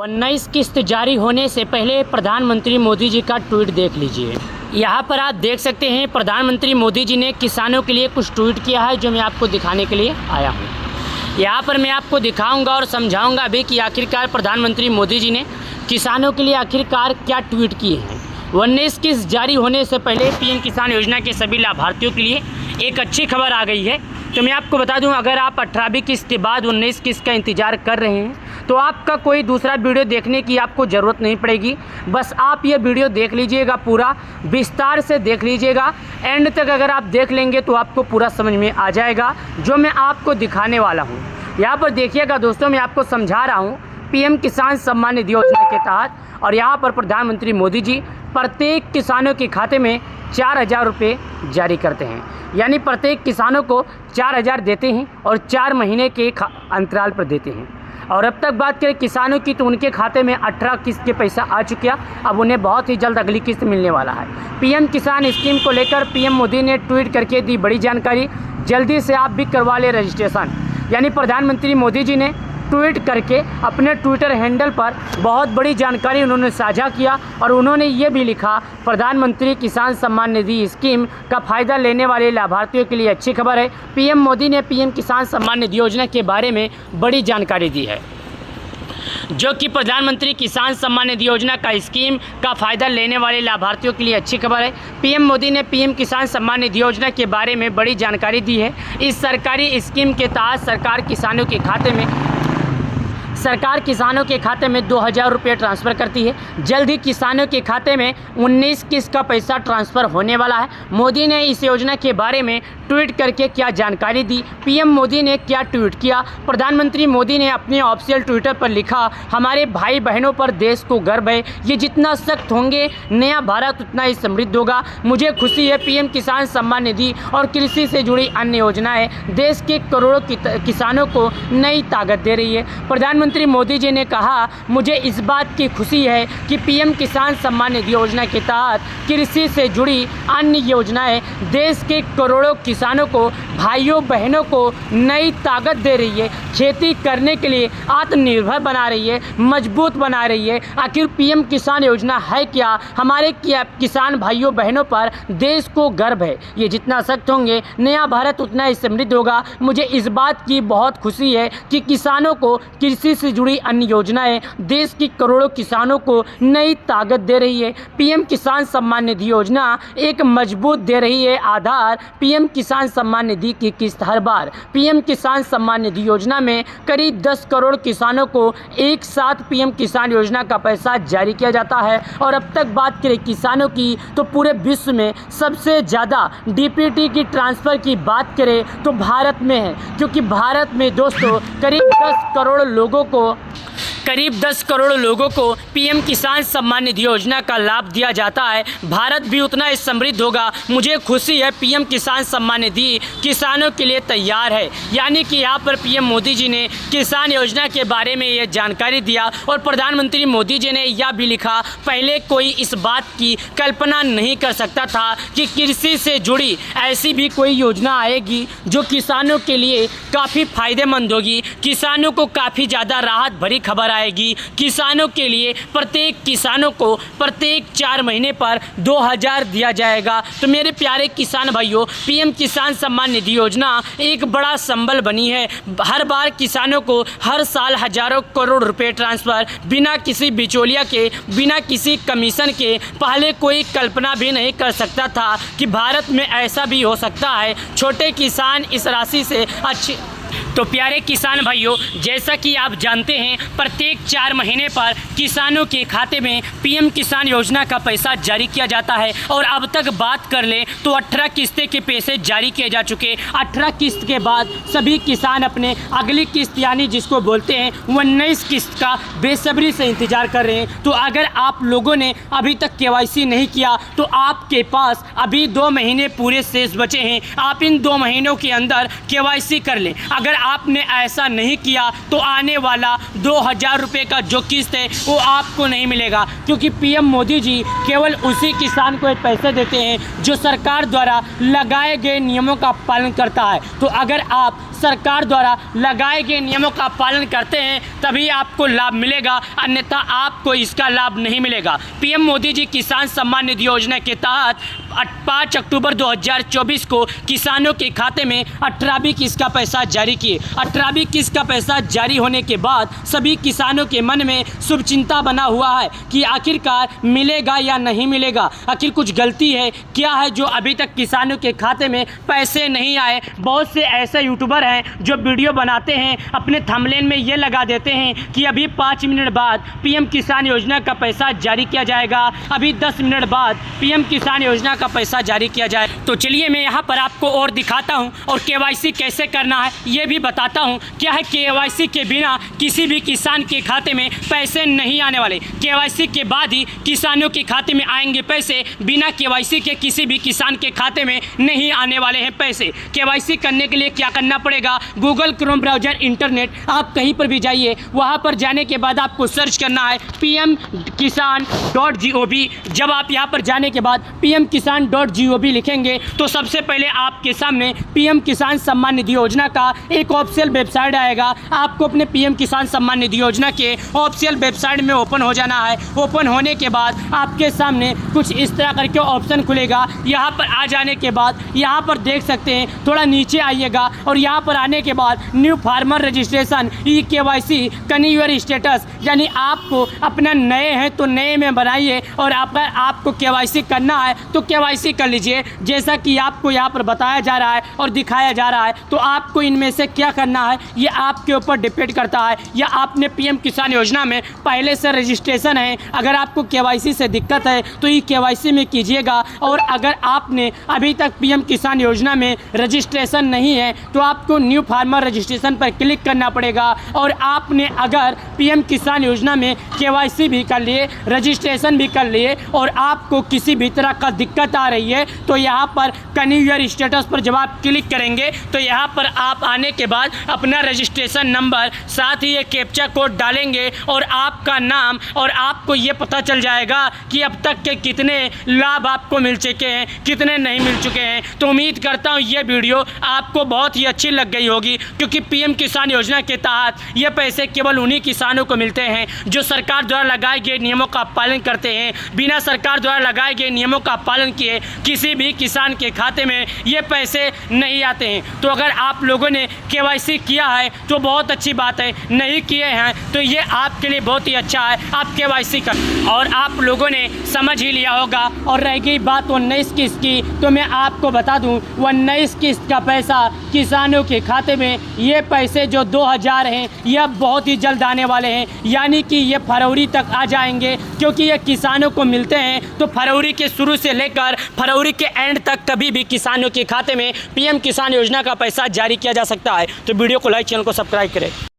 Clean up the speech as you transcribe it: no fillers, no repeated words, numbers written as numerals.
19 किस्त जारी होने से पहले प्रधानमंत्री मोदी जी का ट्वीट देख लीजिए। यहाँ पर आप देख सकते हैं प्रधानमंत्री मोदी जी ने किसानों के लिए कुछ ट्वीट किया है जो मैं आपको दिखाने के लिए आया हूँ। यहाँ पर मैं आपको दिखाऊंगा और समझाऊंगा भी कि आखिरकार प्रधानमंत्री मोदी जी ने किसानों के लिए आखिरकार क्या ट्वीट किए हैं। 19 किस्त जारी होने से पहले पीएम किसान योजना के सभी लाभार्थियों के लिए एक अच्छी खबर आ गई है। तो मैं आपको बता दूं, अगर आप 18वीं किस्त के बाद 19 किस्त का इंतज़ार कर रहे हैं तो आपका कोई दूसरा वीडियो देखने की आपको ज़रूरत नहीं पड़ेगी। बस आप ये वीडियो देख लीजिएगा, पूरा विस्तार से देख लीजिएगा। एंड तक अगर आप देख लेंगे तो आपको पूरा समझ में आ जाएगा जो मैं आपको दिखाने वाला हूँ। यहाँ पर देखिएगा दोस्तों, मैं आपको समझा रहा हूँ पीएम किसान सम्मान निधि योजना के तहत, और यहाँ पर प्रधानमंत्री मोदी जी प्रत्येक किसानों के खाते में 4,000 रुपये जारी करते हैं। यानी प्रत्येक किसानों को 4,000 देते हैं और 4 महीने के अंतराल पर देते हैं। और अब तक बात करें किसानों की तो उनके खाते में 18 किस्त के पैसा आ चुका। अब उन्हें बहुत ही जल्द अगली किस्त मिलने वाला है। पीएम किसान स्कीम को लेकर पीएम मोदी ने ट्वीट करके दी बड़ी जानकारी। जल्दी से आप भी करवा लें रजिस्ट्रेशन। यानी प्रधानमंत्री मोदी जी ने ट्वीट करके अपने ट्विटर हैंडल पर बहुत बड़ी जानकारी उन्होंने साझा किया और उन्होंने ये भी लिखा, प्रधानमंत्री किसान सम्मान निधि स्कीम का फ़ायदा लेने वाले लाभार्थियों के लिए अच्छी खबर है। पीएम मोदी ने पीएम किसान सम्मान निधि योजना के बारे में बड़ी जानकारी दी है, जो कि प्रधानमंत्री किसान सम्मान निधि योजना का स्कीम का फ़ायदा लेने वाले लाभार्थियों के लिए अच्छी खबर है। पीएम मोदी ने पीएम किसान सम्मान निधि योजना के बारे में बड़ी जानकारी दी है। इस सरकारी स्कीम के तहत सरकार किसानों के खाते में 2,000 रुपये ट्रांसफ़र करती है। जल्द ही किसानों के खाते में 19 किस्त का पैसा ट्रांसफ़र होने वाला है। मोदी ने इस योजना के बारे में ट्वीट करके क्या जानकारी दी, पीएम मोदी ने क्या ट्वीट किया। प्रधानमंत्री मोदी ने अपने ऑफिशियल ट्विटर पर लिखा, हमारे भाई बहनों पर देश को गर्व है। ये जितना सख्त होंगे नया भारत उतना ही समृद्ध होगा। मुझे खुशी है पीएम किसान सम्मान निधि और कृषि से जुड़ी अन्य योजनाएं देश के करोड़ों किसानों को नई ताकत दे रही है। प्रधानमंत्री मोदी जी ने कहा, मुझे इस बात की खुशी है कि पीएम किसान सम्मान निधि योजना के तहत कृषि से जुड़ी अन्य योजनाएं देश के करोड़ों किसानों को, भाइयों बहनों को नई ताकत दे रही है, खेती करने के लिए आत्मनिर्भर बना रही है, मजबूत बना रही है। आखिर पीएम किसान योजना है क्या? हमारे किसान भाइयों बहनों पर देश को गर्व है। ये जितना सख्त होंगे नया भारत उतना ही समृद्ध होगा। मुझे इस बात की बहुत खुशी है कि किसानों को कृषि से जुड़ी अन्य योजनाएं देश की करोड़ों किसानों को नई ताकत दे रही है। पीएम किसान सम्मान निधि योजना एक मजबूत दे रही है आधार। पीएम किसान सम्मान निधि की किस्त हर बार पीएम किसान सम्मान निधि योजना में करीब 10 करोड़ किसानों को एक साथ पीएम किसान योजना का पैसा जारी किया जाता है। और अब तक बात करें किसानों की तो पूरे विश्व में सबसे ज़्यादा डीपीटी की ट्रांसफ़र की बात करें तो भारत में है, क्योंकि भारत में दोस्तों करीब 10 करोड़ लोगों को पीएम किसान सम्मान निधि योजना का लाभ दिया जाता है। भारत भी उतना ही समृद्ध होगा। मुझे खुशी है पीएम किसान सम्मान निधि किसानों के लिए तैयार है। यानी कि यहाँ पर पीएम मोदी जी ने किसान योजना के बारे में ये जानकारी दिया और प्रधानमंत्री मोदी जी ने यह भी लिखा, पहले कोई इस बात की कल्पना नहीं कर सकता था कि कृषि से जुड़ी ऐसी भी कोई योजना आएगी जो किसानों के लिए काफ़ी फायदेमंद होगी, किसानों को काफ़ी ज़्यादा राहत भरी खबर आएगी। किसानों के लिए प्रत्येक किसानों को प्रत्येक 4 महीने पर 2,000 दिया जाएगा। तो मेरे प्यारे किसान भाइयों, पीएम किसान सम्मान निधि योजना एक बड़ा संबल बनी है। हर बार किसानों को हर साल हजारों करोड़ रुपए ट्रांसफ़र बिना किसी बिचौलिया के, बिना किसी कमीशन के। पहले कोई कल्पना भी नहीं कर सकता था कि भारत में ऐसा भी हो सकता है। छोटे किसान इस राशि से अच्छी। तो प्यारे किसान भाइयों, जैसा कि आप जानते हैं प्रत्येक 4 महीने पर किसानों के खाते में पीएम किसान योजना का पैसा जारी किया जाता है। और अब तक बात कर लें तो 18 किस्तें के पैसे जारी किए जा चुके। 18 किस्त के बाद सभी किसान अपने अगली किस्त यानी जिसको बोलते हैं 19 किस्त का बेसब्री से इंतज़ार कर रहे हैं। तो अगर आप लोगों ने अभी तक केवाईसी नहीं किया तो आपके पास अभी 2 महीने पूरे शेष बचे हैं। आप इन 2 महीनों के अंदर केवाईसी कर लें। अगर आपने ऐसा नहीं किया तो आने वाला 2000 रुपये का जो किस्त है वो आपको नहीं मिलेगा, क्योंकि पीएम मोदी जी केवल उसी किसान को पैसे देते हैं जो सरकार द्वारा लगाए गए नियमों का पालन करता है। तो अगर आप सरकार द्वारा लगाए गए नियमों का पालन करते हैं तभी आपको लाभ मिलेगा, अन्यथा आपको इसका लाभ नहीं मिलेगा। पीएम मोदी जी किसान सम्मान निधि योजना के तहत 5 अक्टूबर 2024 को किसानों के खाते में 18वीं किस्त का पैसा जारी किए। 18वीं किस्त का पैसा जारी होने के बाद सभी किसानों के मन में शुभ चिंता बना हुआ है कि आखिरकार मिलेगा या नहीं मिलेगा, आखिर कुछ गलती है क्या है जो अभी तक किसानों के खाते में पैसे नहीं आए। बहुत से ऐसे यूट्यूबर हैं जो वीडियो बनाते हैं, अपने थंबनेल में ये लगा देते हैं कि अभी 5 मिनट बाद पीएम किसान योजना का पैसा जारी किया जाएगा, अभी 10 मिनट बाद पीएम किसान योजना का पैसा जारी किया जाए। तो चलिए मैं यहाँ पर आपको और दिखाता हूँ और केवाईसी कैसे करना है ये भी बताता हूँ। क्या है, केवाईसी के बिना किसी भी किसान के खाते में पैसे नहीं आने वाले, केवाईसी के बाद ही किसानों के खाते में आएंगे पैसे, बिना केवाईसी के किसी भी किसान के खाते में नहीं आने वाले हैं पैसे। केवाईसी करने के लिए क्या करना पड़ेगा, गूगल क्रोम ब्राउजर, इंटरनेट, आप कहीं पर भी जाइए, वहाँ पर जाने के बाद आपको सर्च करना है pmkisan.gov। जब आप यहाँ पर जाने के बाद pmkisan.gov लिखेंगे तो सबसे पहले आपके सामने पीएम किसान सम्मान निधि योजना का एक ऑफिशियल वेबसाइट आएगा। आपको अपने पीएम किसान सम्मान निधि योजना के ऑफिशियल वेबसाइट में ओपन हो जाना है। ओपन होने के बाद आपके सामने कुछ इस तरह करके ऑप्शन खुलेगा। यहाँ पर आ जाने के बाद यहाँ पर देख सकते हैं, थोड़ा नीचे आइएगा और यहाँ पर आने के बाद न्यू फार्मर रजिस्ट्रेशन ई-केवाईसी कनी योर स्टेटस, यानी आपको अपना नए हैं तो नए में बनाइए और आपको केवाईसी करना है तो केवाईसी कर लीजिए। जैसा कि आपको यहाँ पर बताया जा रहा है और दिखाया जा रहा है, तो आपको इनमें से क्या करना है ये आपके ऊपर डिपेंड करता है। या आपने पीएम किसान योजना में पहले से रजिस्ट्रेशन है, अगर आपको केवाईसी से दिक्कत है तो ये केवाईसी में कीजिएगा। और अगर आपने अभी तक पीएम किसान योजना में रजिस्ट्रेशन नहीं है तो आपको न्यू फार्मर रजिस्ट्रेशन पर क्लिक करना पड़ेगा। और आपने अगर पीएम किसान योजना में केवाईसी भी कर लिए, रजिस्ट्रेशन भी कर लिए और आपको किसी भी तरह का दिक्कत आ रही है तो यहाँ पर कन्यू योर स्टेटस पर जब आप क्लिक करेंगे तो यहाँ पर आप आने के बाद अपना रजिस्ट्रेशन नंबर साथ ही ये कैप्चा कोड डालेंगे और आपका नाम, और आपको ये पता चल जाएगा कि अब तक के कितने लाभ आपको मिल चुके हैं, कितने नहीं मिल चुके हैं। तो उम्मीद करता हूँ ये वीडियो आपको बहुत ही अच्छी लग गई होगी, क्योंकि पीएम किसान योजना के तहत ये पैसे केवल उन्हीं किसानों को मिलते हैं जो सरकार द्वारा लगाए गए नियमों का पालन करते हैं। बिना सरकार द्वारा लगाए गए नियमों का पालन किए किसी भी किसान के खाते में ये पैसे नहीं आते हैं। तो अगर आप लोगों ने केवाईसी किया है तो बहुत अच्छी बात है, नहीं किए हैं तो ये आपके लिए बहुत ही अच्छा है, आप केवाईसी कर। और आप लोगों ने समझ ही लिया होगा। और रह गई बात 19 किस्त की, तो मैं आपको बता दूं 19 किस्त का पैसा किसानों के खाते में, ये पैसे जो 2000 हैं यह बहुत ही जल्द आने वाले हैं, यानी कि ये फरवरी तक आ जाएंगे, क्योंकि ये किसानों को मिलते हैं तो फरवरी के शुरू से लेकर फरवरी के एंड तक कभी भी किसानों के खाते में पीएम किसान योजना का पैसा जारी किया जा सकता है। तो वीडियो को लाइक, चैनल को सब्सक्राइब करें।